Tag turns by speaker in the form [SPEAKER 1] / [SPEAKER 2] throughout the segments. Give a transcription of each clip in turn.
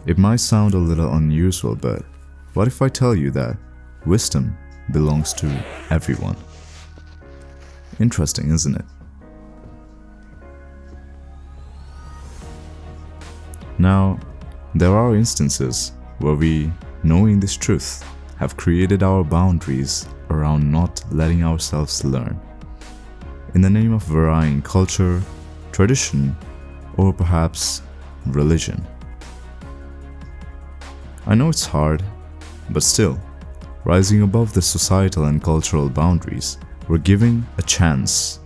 [SPEAKER 1] It might sound a little unusual, but what if I tell you that wisdom belongs to everyone? Interesting, isn't it? Now, there are instances where we, knowing this truth, have created our boundaries around not letting ourselves learn, in the name of varying culture, tradition, or perhaps religion. I know it's hard, but still, rising above the societal and cultural boundaries, we're giving a chance,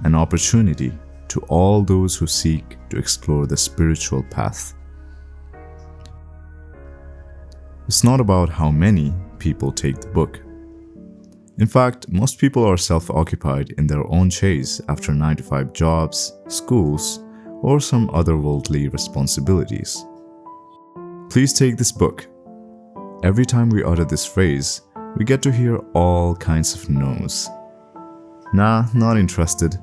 [SPEAKER 1] an opportunity to all those who seek to explore the spiritual path. It's not about how many people take the book. In fact, most people are self-occupied in their own chase after 9-to-5 jobs, schools, or some other worldly responsibilities. Please take this book. Every time we utter this phrase, we get to hear all kinds of no's. Nah, not interested.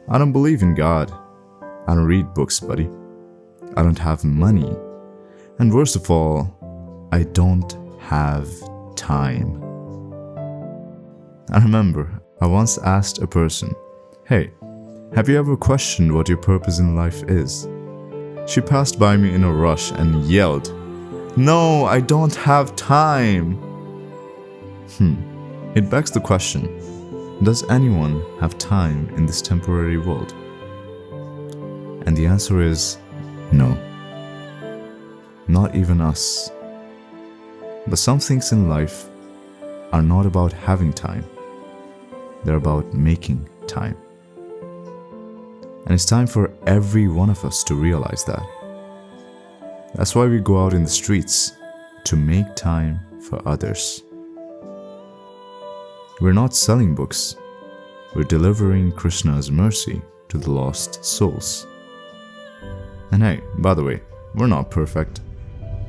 [SPEAKER 1] I don't believe in God. I don't read books, buddy. I don't have money. And worst of all, I don't have time. I remember I once asked a person, "Hey, have you ever questioned what your purpose in life is?" She passed by me in a rush and yelled, "No, I don't have time." It begs the question, does anyone have time in this temporary world? And the answer is no. Not even us. But some things in life are not about having time. They're about making time. And it's time for every one of us to realize that. That's why we go out in the streets, to make time for others. We're not selling books. We're delivering Krishna's mercy to the lost souls. And hey, by the way, we're not perfect.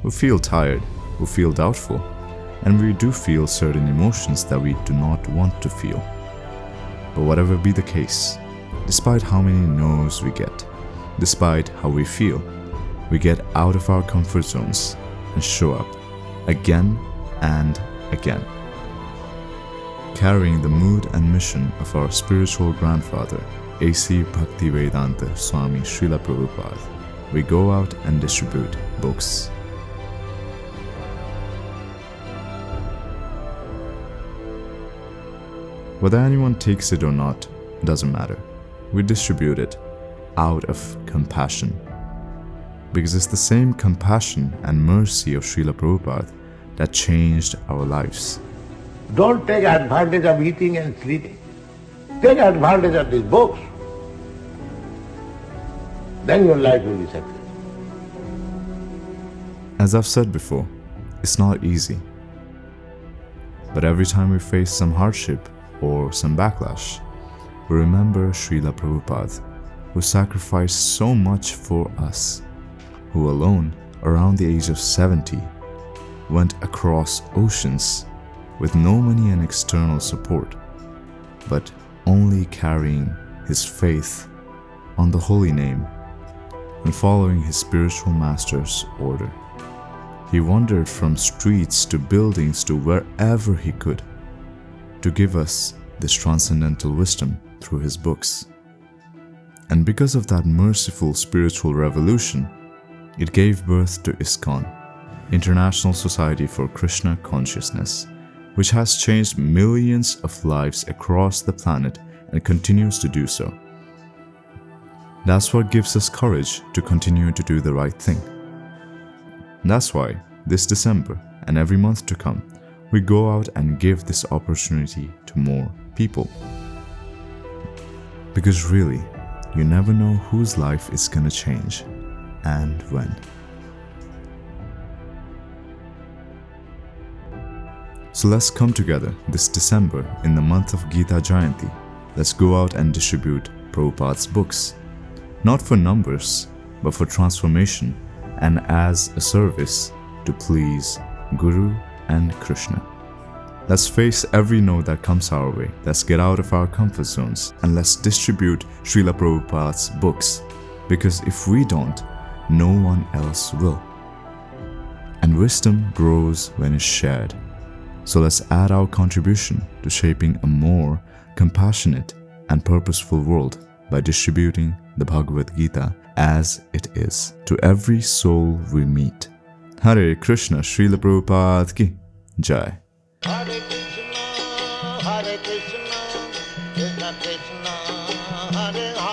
[SPEAKER 1] We feel tired, we feel doubtful, and we do feel certain emotions that we do not want to feel. But whatever be the case, despite how many no's we get, despite how we feel, we get out of our comfort zones and show up again and again. Carrying the mood and mission of our spiritual grandfather, A.C. Bhaktivedanta Swami Srila Prabhupada, we go out and distribute books. Whether anyone takes it or not, doesn't matter. We distribute it out of compassion. Because it's the same compassion and mercy of Srila Prabhupada that changed our lives.
[SPEAKER 2] Don't take advantage of eating and sleeping. Take advantage of these books. Then your life will be successful.
[SPEAKER 1] As I've said before, it's not easy. But every time we face some hardship or some backlash, we remember Srila Prabhupada, who sacrificed so much for us, who alone, around the age of 70, went across oceans with no money and external support, but only carrying his faith on the holy name and following his spiritual master's order. He wandered from streets to buildings to wherever he could to give us this transcendental wisdom through his books. And because of that merciful spiritual revolution, it gave birth to ISKCON, International Society for Krishna Consciousness, which has changed millions of lives across the planet and continues to do so. That's what gives us courage to continue to do the right thing. That's why this December and every month to come, we go out and give this opportunity to more people. Because really, you never know whose life is gonna change and when. So let's come together this December in the month of Gita Jayanti. Let's go out and distribute Prabhupada's books. Not for numbers, but for transformation and as a service to please Guru and Krishna. Let's face every no that comes our way. Let's get out of our comfort zones and let's distribute Srila Prabhupada's books. Because if we don't, no one else will. and wisdom grows when it's shared. So let's add our contribution to shaping a more compassionate and purposeful world by distributing the Bhagavad-Gita as it is to every soul we meet. Hare Krishna, Srila Prabhupada ki Jai.
[SPEAKER 2] Hare Krishna, Krishna Krishna, Hare Hare.